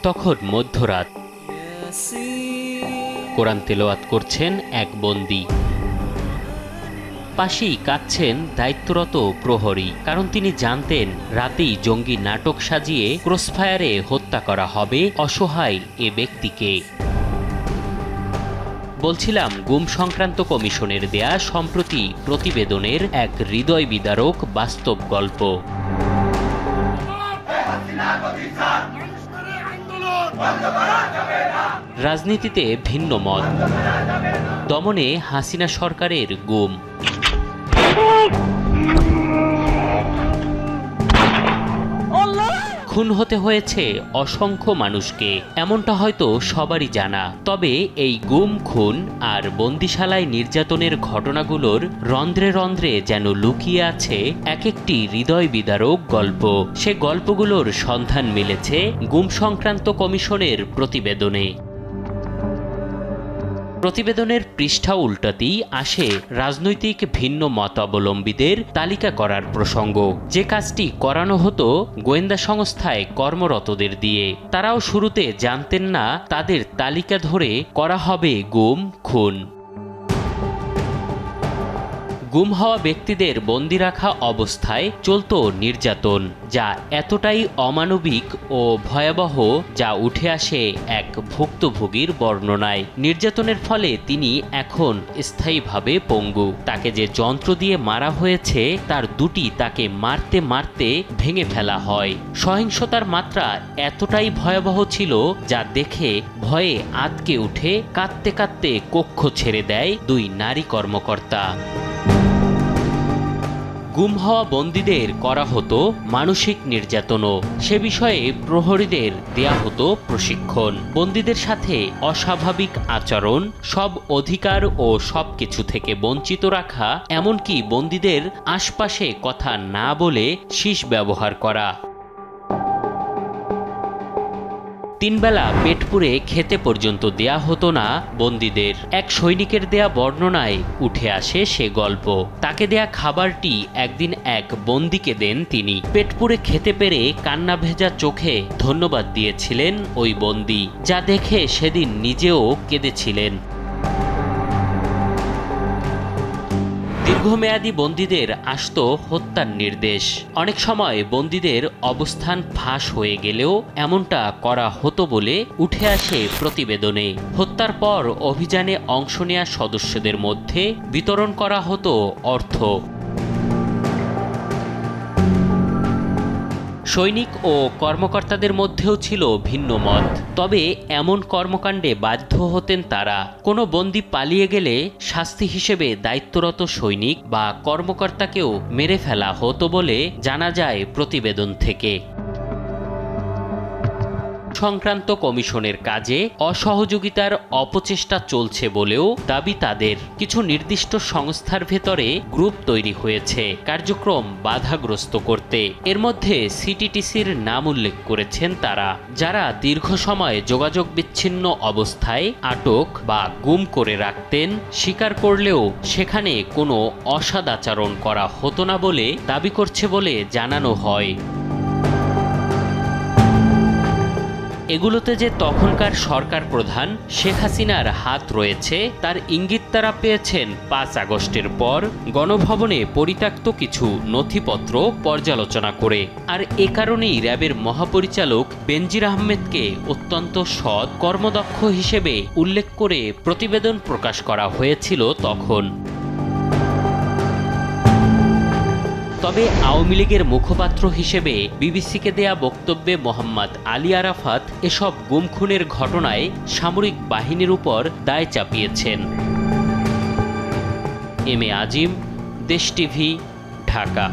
তখন মধ্যরাত। কোরআন তেলাওয়াত করছেন এক বন্দী। পাশেই কাঁদছেন দায়িত্বরত প্রহরী, কারণ তিনি জানতেন রাতেই জঙ্গি নাটক সাজিয়ে ক্রসফায়ারে হত্যা করা হবে অসহায় এ ব্যক্তিকে। বলছিলাম গুম সংক্রান্ত কমিশনের দেয়া সম্প্রতি প্রতিবেদনের এক হৃদয় বিদারক বাস্তব গল্প। রাজনীতিতে ভিন্ন মত, দমনে হাসিনা সরকারের গুম, খুন হতে হয়েছে অসংখ্য মানুষকে, এমনটা হয়তো সবারই জানা। তবে এই গুম, খুন আর বন্দিশালায় নির্যাতনের ঘটনাগুলোর রন্ধ্রে রন্ধ্রে যেন লুকিয়ে আছে এক একটি হৃদয় বিদারক গল্প। সে গল্পগুলোর সন্ধান মিলেছে গুম সংক্রান্ত কমিশনের প্রতিবেদনে। প্রতিবেদনের পৃষ্ঠা উল্টাতেই আসে রাজনৈতিক ভিন্ন মতাবলম্বীদের তালিকা করার প্রসঙ্গ, যে কাজটি করানো হতো গোয়েন্দা সংস্থায় কর্মরতদের দিয়ে। তারাও শুরুতে জানতেন না তাদের তালিকা ধরে করা হবে গুম, খুন। গুম হওয়া ব্যক্তিদের বন্দি রাখা অবস্থায় চলত নির্যাতন, যা এতটাই অমানবিক ও ভয়াবহ যা উঠে আসে এক ভুক্তভোগীর বর্ণনায়। নির্যাতনের ফলে তিনি এখন স্থায়ীভাবে পঙ্গু। তাকে যে যন্ত্র দিয়ে মারা হয়েছে তার দুটি তাকে মারতে মারতে ভেঙে ফেলা হয়। সহিংসতার মাত্রা এতটাই ভয়াবহ ছিল যা দেখে ভয়ে আঁতকে উঠে কাঁদতে কাঁদতে কক্ষ ছেড়ে দেয় দুই নারী কর্মকর্তা। গুম হওয়া বন্দীদের করা হতো মানসিক নির্যাতনও। সে বিষয়ে প্রহরীদের দেয়া হতো প্রশিক্ষণ। বন্দীদের সাথে অস্বাভাবিক আচরণ, সব অধিকার ও সবকিছু থেকে বঞ্চিত রাখা, এমনকি বন্দীদের আশপাশে কথা না বলে শিস ব্যবহার করা। তিনবেলা পেট পুরে খেতে পর্যন্ত দেয়া হতো না বন্দীদের। এক সৈনিকের দেয়া বর্ণনায় উঠে আসে সে গল্প। তাকে দেয়া খাবারটি একদিন এক বন্দীকে দেন তিনি। পেট পুরে খেতে পেরে কান্না ভেজা চোখে ধন্যবাদ দিয়েছিলেন ওই বন্দী, যা দেখে সেদিন নিজেও কেঁদেছিলেন। দীর্ঘমেয়াদী বন্দীদের আসত হত্যার নির্দেশ। অনেক সময় বন্দীদের অবস্থান ফাঁস হয়ে গেলেও এমনটা করা হতো বলে উঠে আসে প্রতিবেদনে। হত্যার পর অভিযানে অংশ নেয়া সদস্যদের মধ্যে বিতরণ করা হতো অর্থ। সৈনিক ও কর্মকর্তাদের মধ্যেও ছিল ভিন্ন মত। তবে এমন কর্মকাণ্ডে বাধ্য হতেন তারা। কোনো বন্দী পালিয়ে গেলে শাস্তি হিসেবে দায়িত্বরত সৈনিক বা কর্মকর্তাকেও মেরে ফেলা হতো বলে জানা যায় প্রতিবেদন থেকে। সংক্রান্ত কমিশনের কাজে অসহযোগিতার অপচেষ্টা চলছে বলেও দাবি তাদের। কিছু নির্দিষ্ট সংস্থার ভেতরে গ্রুপ তৈরি হয়েছে কার্যক্রম বাধাগ্রস্ত করতে। এর মধ্যে সিটিটিসির নাম উল্লেখ করেছেন তারা, যারা দীর্ঘ সময় যোগাযোগ বিচ্ছিন্ন অবস্থায় আটক বা গুম করে রাখতেন। স্বীকার করলেও সেখানে কোনো অসদাচরণ করা হতো না বলে দাবি করছে বলে জানানো হয়। এগুলোতে যে তখনকার সরকার প্রধান শেখ হাসিনার হাত রয়েছে তার ইঙ্গিত তারা পেয়েছেন ৫ আগস্টের পর গণভবনে পরিত্যক্ত কিছু নথিপত্র পর্যালোচনা করে। আর এ কারণেই র্যাবের মহাপরিচালক বেনজির আহমেদকে অত্যন্ত সৎ, কর্মদক্ষ হিসেবে উল্লেখ করে প্রতিবেদন প্রকাশ করা হয়েছিল তখন। তবে আওয়ামী লীগের মুখপাত্র হিসেবে বিবিসিকে দেয়া বক্তব্যে মোহাম্মদ আলী আরাফাত এসব গুম খুনের ঘটনায় সামরিক বাহিনীর উপর দায় চাপিয়েছেন। এম এ আজিম, দেশ টিভি, ঢাকা।